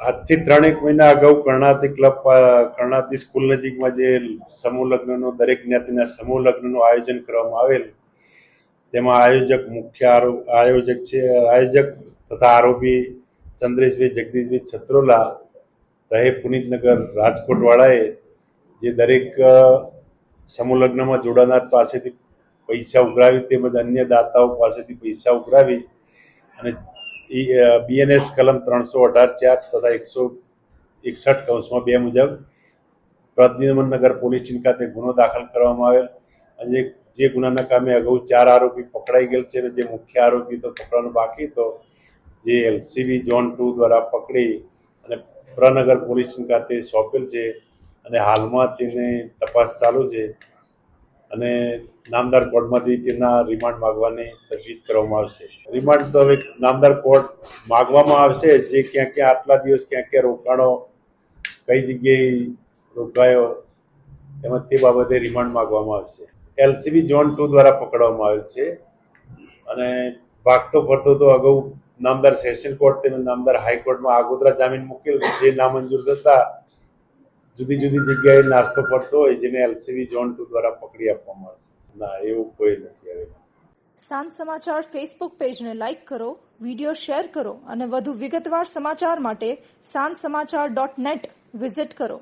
આજથી 3 મહિના અગાઉ કર્ણાવતી સ્કૂલ નજીકમાં જે સમૂહ લગ્નનું દરેક જ્ઞાતિના સમૂહ લગ્નનું આયોજન કરવામાં આવેલ, તેમાં આયોજક તથા આરોપી ચંદ્રેશભાઈ જગદીશભાઈ છત્રોલા રહે પુનિતનગર રાજકોટ વાળાએ જે દરેક સમૂહ લગ્નમાં જોડાનાર પાસેથી પૈસા ઉઘરાવી તેમજ અન્ય દાતાઓ પાસેથી પૈસા ઉઘરાવી અને BNS કલમ 318(4) તથા 161(2) મુજબ પ્રદ્યુમનનગર પોલીસ સ્ટેશન ખાતે ગુનો દાખલ કરવામાં આવેલ અને જે ગુનાના કામે અગાઉ 4 આરોપી પકડાઈ ગયેલ છે અને જે મુખ્ય આરોપી તો પકડવાનો બાકી હતો, જે LCB ઝોન 2 દ્વારા પકડી અને પ્રનગર પોલીસ સ્ટેશન ખાતે સોંપેલ છે અને હાલમાં તેની તપાસ ચાલુ છે અને નામદાર કોર્ટમાંથી તેના રિમાન્ડ માંગવાની તજવીજ કરવામાં આવશે. રિમાન્ડ તો હવે નામદાર કોર્ટ માંગવામાં આવશે, જે ક્યાં આટલા દિવસ ક્યાં રોકાણો, કઈ જગ્યાએ રોકાયો, એમાં તે બાબતે રિમાન્ડ માંગવામાં આવશે. LCB ઝોન 2 દ્વારા પકડવામાં આવેલ છે અને ભાગતો ફરતો તો અગાઉ નામદાર સેશન કોર્ટ તેમજ નામદાર હાઈકોર્ટમાં આગોતરા જામીન મૂકેલ, જે નામંજૂર થતા જુદી જગ્યાએ નાસ્તો ફરતો હોય, જેને LCB ઝોન 2 દ્વારા પકડી આપવામાં આવશે. ના, એવું કોઈ નથી હવે. સાંજ સમાચાર ફેસબુક પેજને લાઇક કરો, વિડીયો શેર કરો અને વધુ વિગતવાર સમાચાર માટે sanssamachar.net વિઝિટ કરો.